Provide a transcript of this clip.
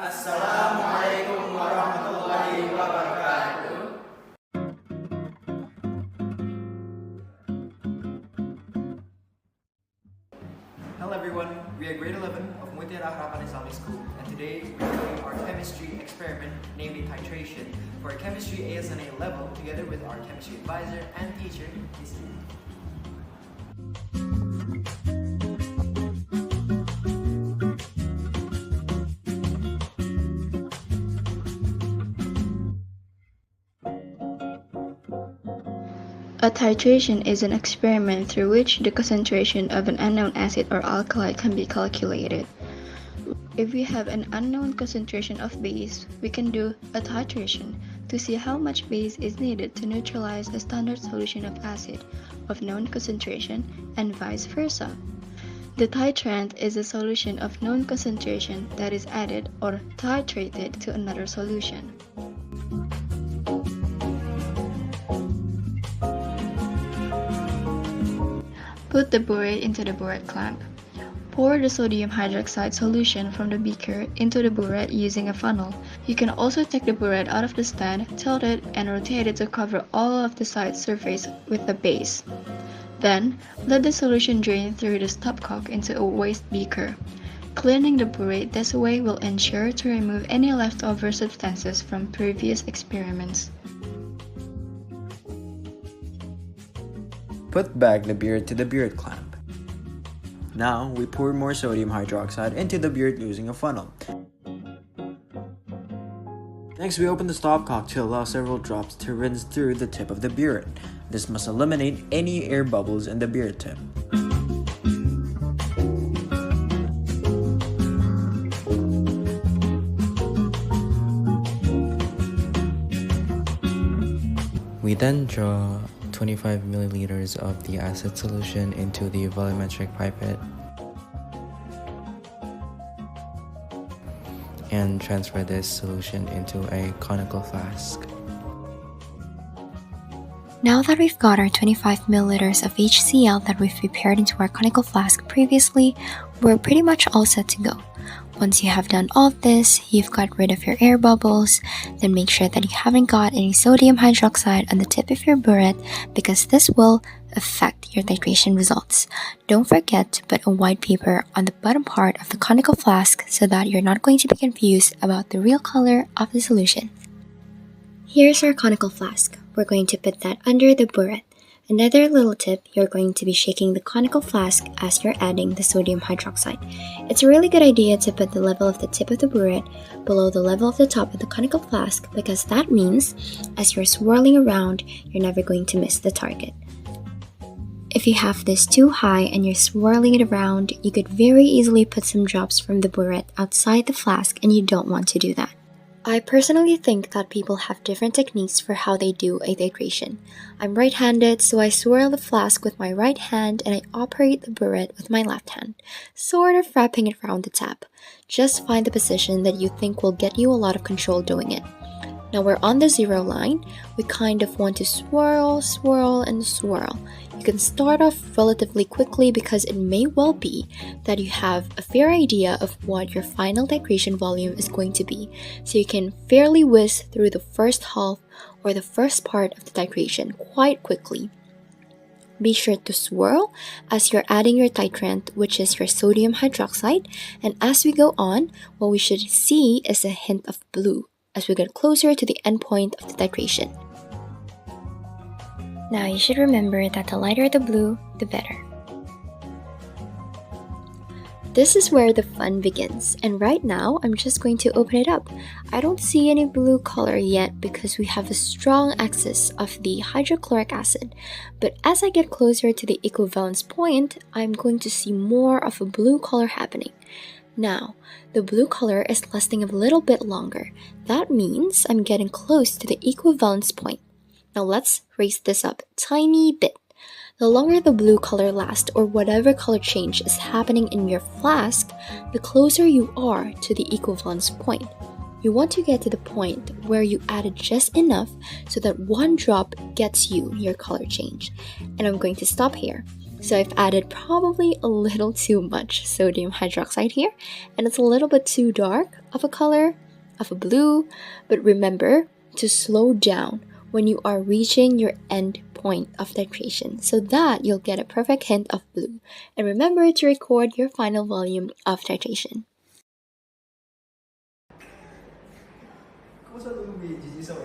Assalamualaikum warahmatullahi wabarakatuh. Hello everyone, we are grade 11 of Mutiara Harapan Islamic School, and today we're doing our chemistry experiment, namely titration, for chemistry ASNA level together with our chemistry advisor and teacher, Ms. Lee. A titration is an experiment through which the concentration of an unknown acid or alkali can be calculated. If we have an unknown concentration of base, we can do a titration to see how much base is needed to neutralize a standard solution of acid of known concentration and vice versa. The titrant is a solution of known concentration that is added or titrated to another solution. Put the burette into the burette clamp. Pour the sodium hydroxide solution from the beaker into the burette using a funnel. You can also take the burette out of the stand, tilt it, and rotate it to cover all of the side surface with the base. Then, let the solution drain through the stopcock into a waste beaker. Cleaning the burette this way will ensure to remove any leftover substances from previous experiments. Put back the burette to the burette clamp. Now, we pour more sodium hydroxide into the burette using a funnel. Next, we open the stopcock to allow several drops to rinse through the tip of the burette. This must eliminate any air bubbles in the burette tip. We then draw 25 milliliters of the acid solution into the volumetric pipette and transfer this solution into a conical flask. Now that we've got our 25 milliliters of HCl that we've prepared into our conical flask previously, we're pretty much all set to go. Once you have done all of this, you've got rid of your air bubbles, then make sure that you haven't got any sodium hydroxide on the tip of your burette because this will affect your titration results. Don't forget to put a white paper on the bottom part of the conical flask so that you're not going to be confused about the real color of the solution. Here's our conical flask. We're going to put that under the burette. Another little tip, you're going to be shaking the conical flask as you're adding the sodium hydroxide. It's a really good idea to put the level of the tip of the burette below the level of the top of the conical flask because that means as you're swirling around, you're never going to miss the target. If you have this too high and you're swirling it around, you could very easily put some drops from the burette outside the flask and you don't want to do that. I personally think that people have different techniques for how they do a titration. I'm right-handed, so I swirl the flask with my right hand and I operate the burette with my left hand, sort of wrapping it around the tap. Just find the position that you think will get you a lot of control doing it. Now we're on the zero line. We kind of want to swirl, swirl, and swirl. You can start off relatively quickly because it may well be that you have a fair idea of what your final titration volume is going to be, so you can fairly whiz through the first half or the first part of the titration quite quickly. Be sure to swirl as you're adding your titrant, which is your sodium hydroxide, and as we go on, what we should see is a hint of blue as we get closer to the end point of the titration. Now you should remember that the lighter the blue, the better. This is where the fun begins, and right now I'm just going to open it up. I don't see any blue color yet because we have a strong excess of the hydrochloric acid, but as I get closer to the equivalence point, I'm going to see more of a blue color happening. Now, the blue color is lasting a little bit longer. That means I'm getting close to the equivalence point. Now let's raise this up a tiny bit. The longer the blue color lasts or whatever color change is happening in your flask, the closer you are to the equivalence point. You want to get to the point where you added just enough so that one drop gets you your color change. And I'm going to stop here. So I've added probably a little too much sodium hydroxide here, and it's a little bit too dark of a color, of a blue, but remember to slow down when you are reaching your end point of titration so that you'll get a perfect hint of blue. And remember to record your final volume of titration. Kung saan mo may GG sa